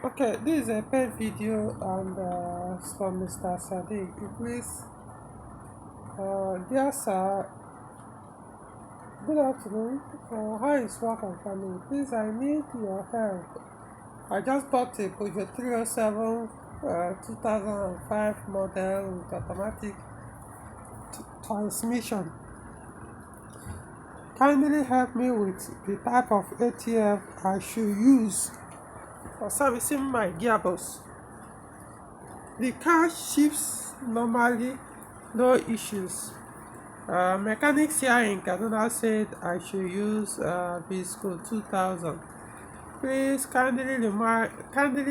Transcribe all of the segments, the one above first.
Okay, this is a paid video and it's from Mr. Sadiq. Please, dear sir, good afternoon. How is work and family? Please, I need your help. I just bought a Peugeot 307 2005 model with automatic transmission. Kindly help me with the type of ATF I should use for servicing my gearbox. The car shifts normally, no issues. Mechanics here in Kaduna said I should use Visco 2000. Please kindly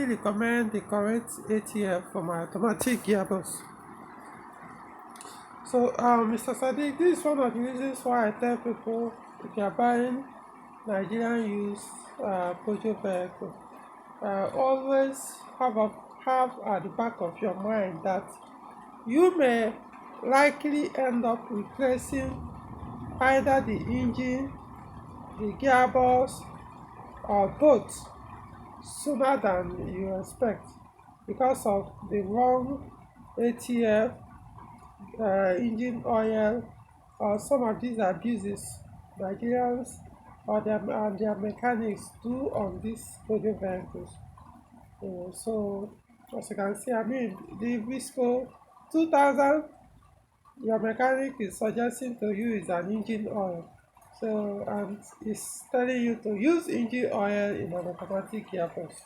recommend the correct ATF for my automatic gearbox. So, Mr. Sadiq, this is one of the reasons why I tell people if you are buying Nigerian used Peugeot vehicle, always have at the back of your mind that you may likely end up replacing either the engine, the gearbox, or both sooner than you expect because of the wrong ATF, engine oil, or some of these abuses Nigerians and their mechanics do on these Peugeot vehicles. So, as you can see, I mean, the Visco 2000, your mechanic is suggesting to you is an engine oil. So, and it's telling you to use engine oil in an automatic gearbox.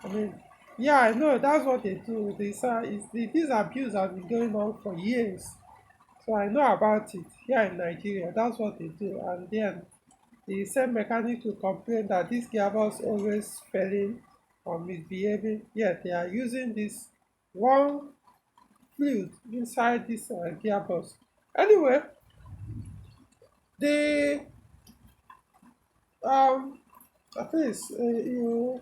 I mean, yeah, I know that's what they do. This abuse has been going on for years. So I know about it here in Nigeria. That's what they do. And then the same mechanic will complain that this gearbox always failing or misbehaving. Yet they are using this one fluid inside this gearbox. Anyway, the at least you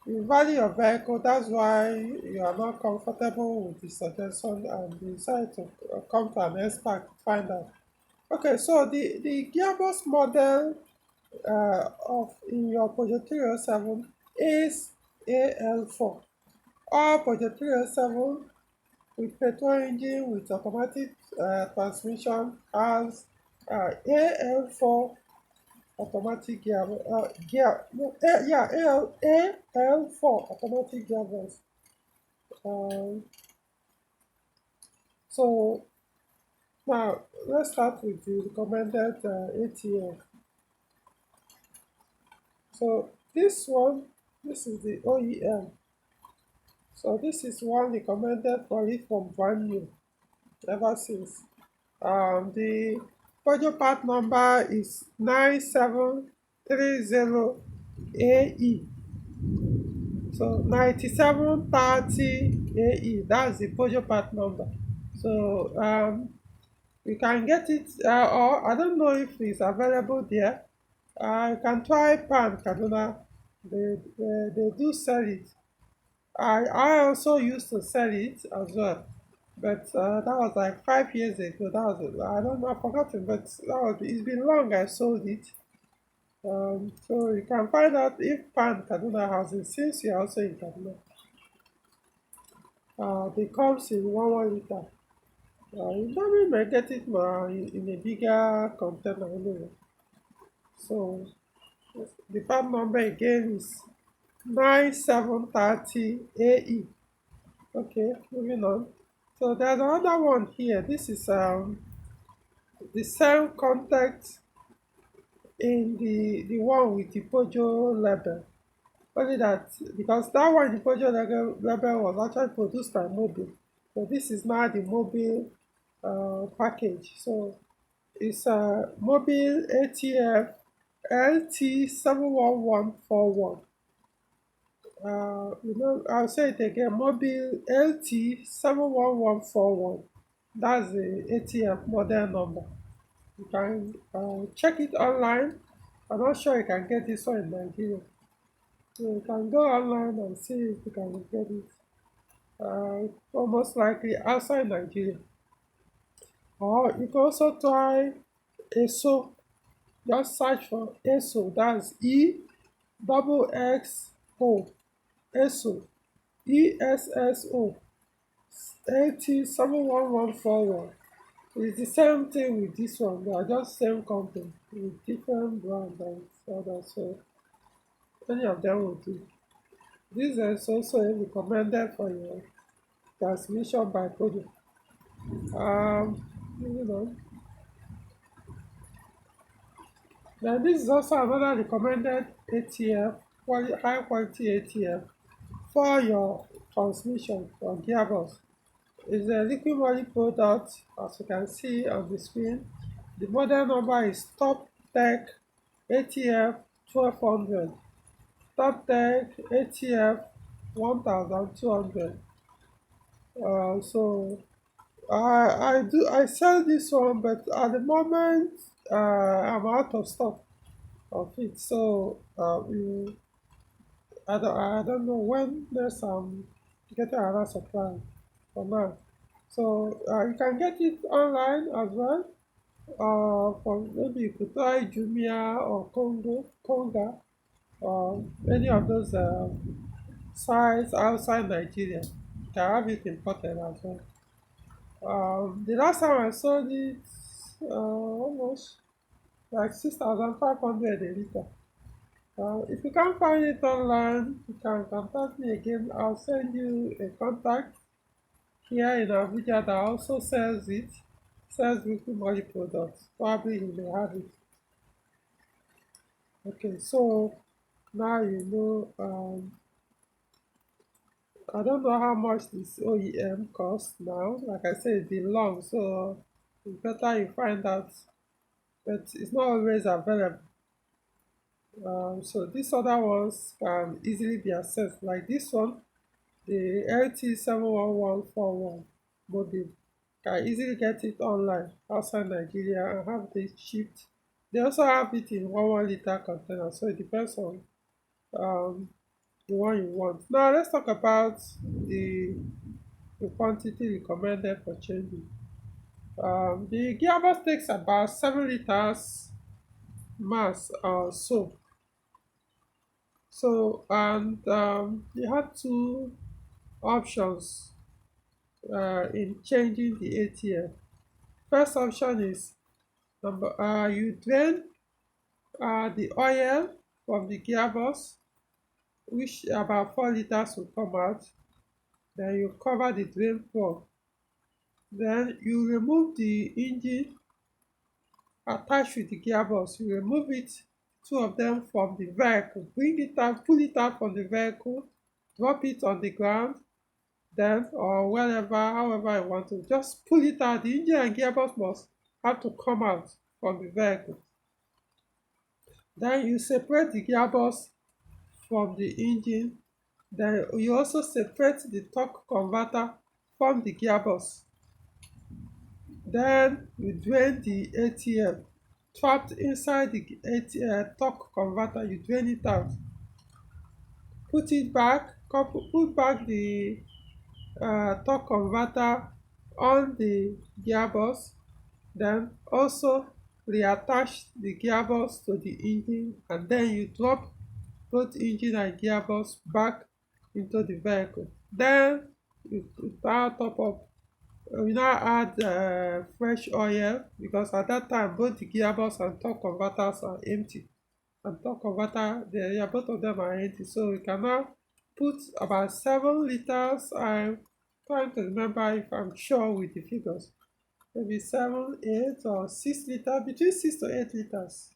value your vehicle. That's why you are not comfortable with the suggestion and you decide to come to an expert to find out. Okay, so the gearbox model of in your Peugeot 307 is AL4. All Peugeot 307 with petrol engine with automatic transmission has AL4 automatic AL4 automatic gearbox. Um, so now let's start with the recommended ATF. So this is the OEM. So this is one recommended for it from brand new ever since. The Peugeot part number is 9730 AE. So 9730 AE, that's the Peugeot part number. So you can get it, or I don't know if it's available there. You can try Pan Kaduna. They do sell it. I also used to sell it as well, but that was like 5 years ago. That was I don't know, I've forgotten, but it's been long I sold it. So you can find out if Pan Kaduna has it since you're also in Kaduna. They comes in 1 liter. You probably may get it in a bigger container anyway. So the part number again is 9730 AE. Okay, moving on. So there's another one here. This is the same contact in the one with the Peugeot label. Only that because that one the Peugeot label was actually produced by Mobil. So this is now the Mobil package. So it's Mobil ATF LT 71141. I'll say it again, Mobil LT 71141. That's the ATF model number. You can check it online. I'm not sure you can get this one in Nigeria. So you can go online and see if you can get it. Almost likely outside Nigeria. Or you can also try Esso. Just search for Esso. That's EXXO. Esso. Esso LT 71141. It's the same thing with this one. They are just same company with different brand and others. So any of them will do. This is also recommended for your transmission by Peugeot. You know. Then this is also another recommended ATF, high quality ATF for your transmission or gearbox. It's a Liqui Moly product, as you can see on the screen. The model number is Top Tec ATF 1200, Top Tec ATF 1200. So I sell this one, but at the moment I'm out of stock of it. So I don't know when next I'm getting another supply for now. So you can get it online as well. For maybe you could try Jumia or Konga, or any of those sites outside Nigeria. You can have it imported as well. The last time I sold it, almost like 6,500 a liter. If you can't find it online, you can contact me again. I'll send you a contact here in Abuja that also sells Liqui Moly products. Probably you may have it. Okay, so now you know. I don't know how much this OEM costs now. Like I said, it's been long, so it's better you find out. But it's not always available. So these other ones can easily be accessed. Like this one, the LT 71141 Mobil, can easily get it online outside Nigeria and have it shipped. They also have it in 1 liter container, so it depends on um, the one you want. Now let's talk about the the quantity recommended for changing. The gearbox takes about 7 liters mass or so. So and you have two options in changing the ATF. First option is you drain the oil from the gearbox, which about 4 liters will come out. Then you cover the drain plug. Then you remove the engine attached with the gearbox. You remove it, two of them from the vehicle. Bring it out, pull it out from the vehicle, drop it on the ground, then or wherever, however you want to. Just pull it out. The engine and gearbox must have to come out from the vehicle. Then you separate the gearbox from the engine. Then you also separate the torque converter from the gearbox. Then you drain the ATF trapped inside the torque converter. You drain it out, put it back, put back the torque converter on the gearbox. Then also reattach the gearbox to the engine, and then you drop both engine and gearbox back into the vehicle. Then you now top up. We now add fresh oil, because at that time both the gearbox and torque converters are empty, and torque converter, yeah, both of them are empty. So we can now put about 7 liters. I'm trying to remember if I'm sure with the figures. Maybe 7, 8, or 6 liters, between 6 to 8 liters.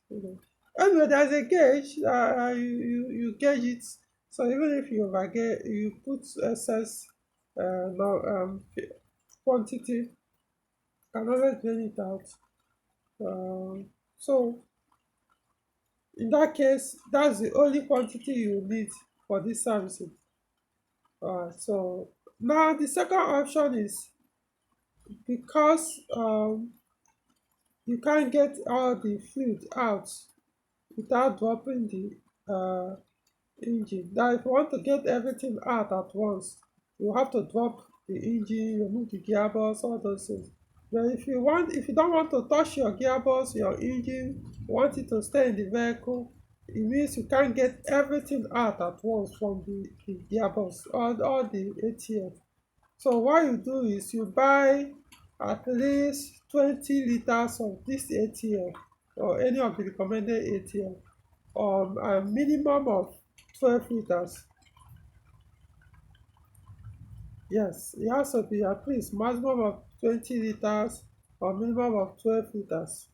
Anyway, there's a gauge. You gauge it. So even if you overgauge, you put excess no, quantity, can always drain it out. So in that case, that's the only quantity you need for this servicing. So now the second option is, because you can't get all the fluid out without dropping the engine. Now if you want to get everything out at once, you have to drop the engine, remove the gearbox, all those things. But if you don't want to touch your gearbox, your engine, you want it to stay in the vehicle, it means you can't get everything out at once from the gearbox or the ATF. So what you do is you buy at least 20 liters of this ATF or any of the recommended ATF, a minimum of 12 liters. Yes, it has to be at least maximum of 20 liters or minimum of 12 liters.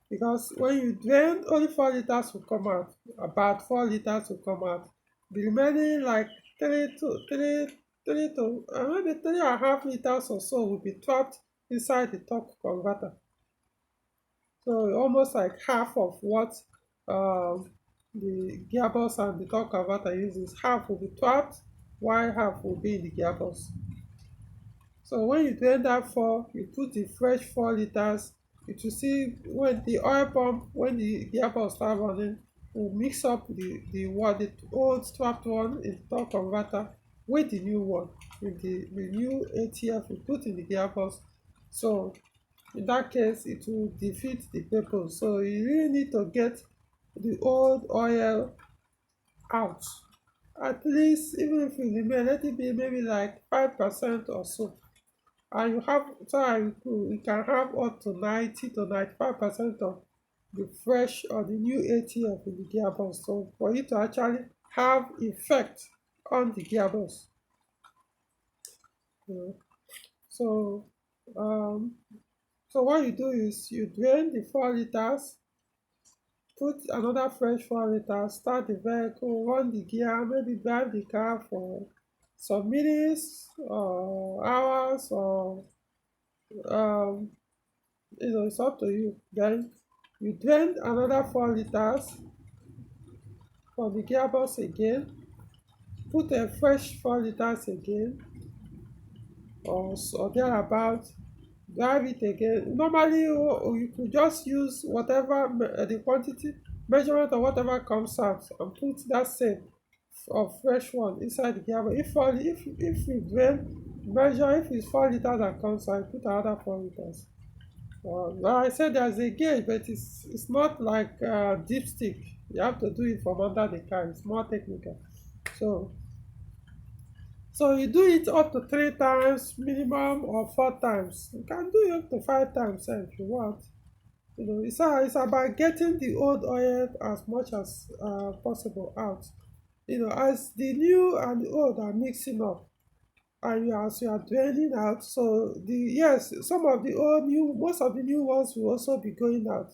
Because when you drain, only 4 liters will come out, about 4 liters will come out. The remaining like 3 to maybe 3.5 liters or so will be trapped inside the torque converter. So almost like half of what um, the gearbox and the torque converter uses, half will be trapped, while half will be in the gearbox. So when you drain that 4, you put the fresh 4 liters. It will see when the oil pump, when the gearbox start running, will mix up the old trapped one in the torque converter with the new one, with the new ATF we put in the gearbox. So in that case, it will defeat the purpose. So you really need to get the old oil out. At least, even if you remain, let it be maybe like 5% or so. And you have, so you can have up to 90 to 95% of the fresh or the new ATF in the gearbox. So for you to actually have effect on the gearbox. You know. So um, so what you do is you drain the 4 liters, put another fresh 4 liters, start the vehicle, run the gear, maybe drive the car for some minutes or hours or um, it's up to you. Then you drain another 4 liters from the gearbox again, put a fresh 4 liters again or thereabout, drive it again. Normally you could just use whatever the quantity measurement of whatever comes out and put that same of fresh one inside the gearbox. If you drain, measure, if it's 4 liters that comes out, put another 4 liters. Well, I said there's a gauge, but it's not like dipstick. You have to do it from under the car. It's more technical. So so you do it up to 3 times minimum or 4 times. You can do it up to 5 times if you want. It's about getting the old oil as much as possible out. As the new and the old are mixing up, and as you are draining out, so some of the old new most of the new ones will also be going out,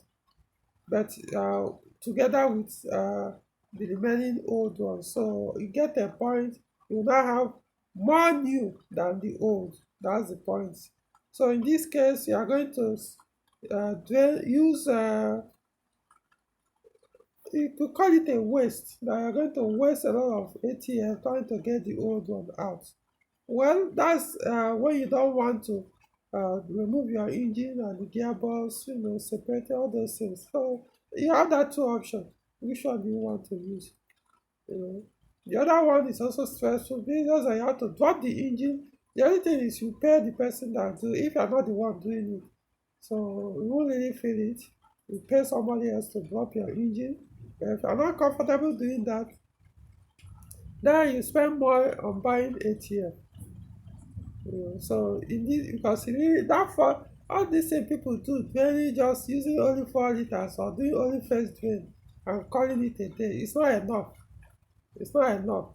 but together with the remaining old ones. So you get a point, you now have more new than the old. That's the point. So in this case, you are going to use you could call it a waste, that you're going to waste a lot of ATF trying to get the old one out. Well, that's when you don't want to remove your engine and the gearbox, separate all those things. So you have that two options. Which one do you want to use? You know. The other one is also stressful because you have to drop the engine. The only thing is you pay the person that do if you're not the one doing it. So you won't really feel it. You pay somebody else to drop your engine. But if you're not comfortable doing that, then you spend more on buying ATF. So in this, because really that for all these same people do very just using only 4 liters or doing only first drain and calling it a day. It's not enough. It's not enough.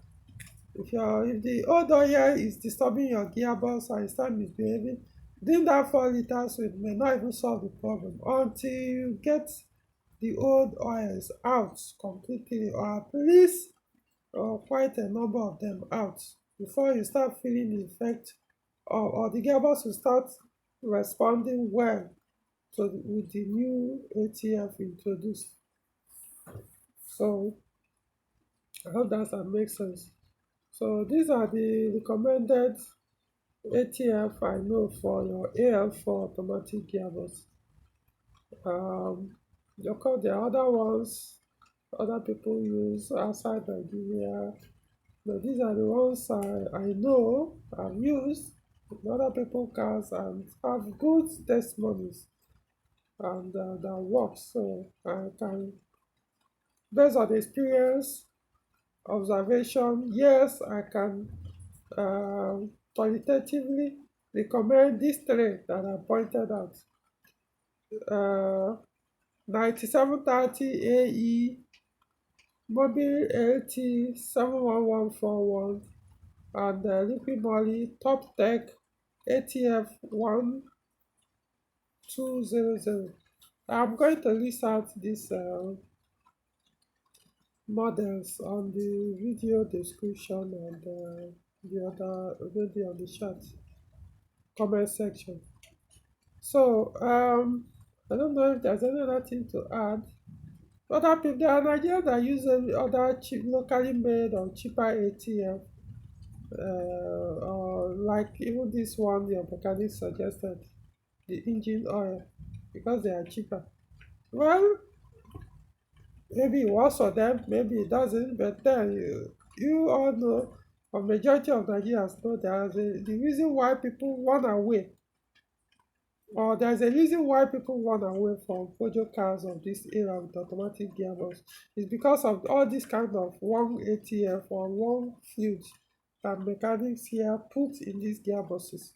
If the old oil is disturbing your gearbox and you start misbehaving, doing that 4 liters may not even solve the problem until you get the old oils out completely, or at least quite a number of them out before you start feeling the effect, or the gearbox will start responding well with the new ATF introduced. So I hope that makes sense. So these are the recommended ATF I know for your AL4 automatic gearbox. Of course, there are other ones other people use outside Nigeria, but these are the ones I know I've used in other people's cars and have good testimonies and that works. So I can based on experience, observation, yes, I can qualitatively recommend these three that I pointed out. 9730 AE, Mobil LT 71141, and Liqui Moly Top Tec ATF 1200. I'm going to list out these models on the video description and the other maybe on the chat comment section. So I don't know if there's any other thing to add. Other people, there are Nigerians that use other cheap, locally made or cheaper ATF, or like even this one your mechanic suggested, the engine oil, because they are cheaper. Well, maybe it works for them, maybe it doesn't, but then you all know, or majority of Nigerians know the reason why people run away, or there's a reason why people run away from Peugeot cars of this era with automatic gearbox, is because of all this kind of wrong ATF or wrong fluids that mechanics here put in these gearboxes.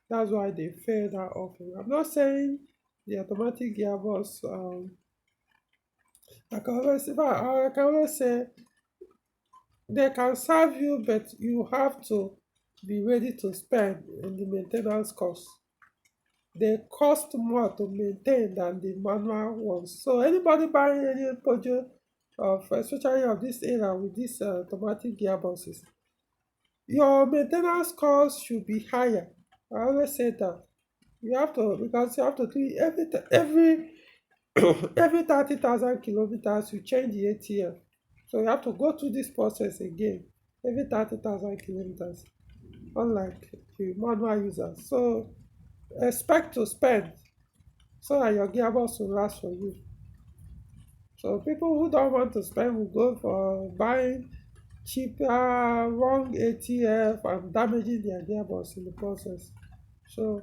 That's why they fail that often. I'm not saying the automatic gearbox, I can always say they can serve you, but you have to be ready to spend in the maintenance cost. They cost more to maintain than the manual ones. So anybody buying any Peugeot, especially of this era with these automatic gearboxes, your maintenance cost should be higher. I always say that. You have to, because you have to do it every every 30,000 kilometers you change the ATF. So you have to go through this process again every 30,000 kilometers, unlike the manual users. So expect to spend so that your gearbox will last for you. So people who don't want to spend will go for buying cheaper, wrong ATF and damaging their gearbox in the process. So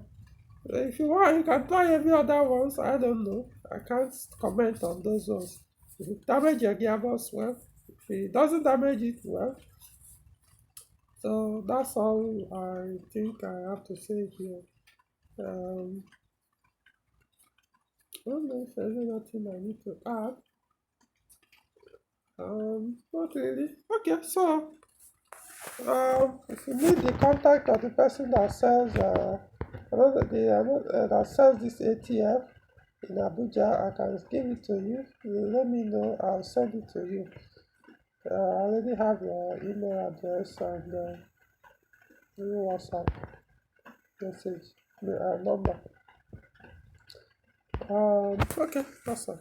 if you want, you can try every other ones. I don't know. I can't comment on those ones. If it damage your gearbox, well. If it doesn't damage it, well. So that's all I think I have to say here. I don't know if there's anything I need to add. Not really. Okay, so if you need the contact of the person that sells that sells this ATF in Abuja, I can give it to you. You let me know, I'll send it to you. I already have your email address and your WhatsApp message number. Okay, that's all.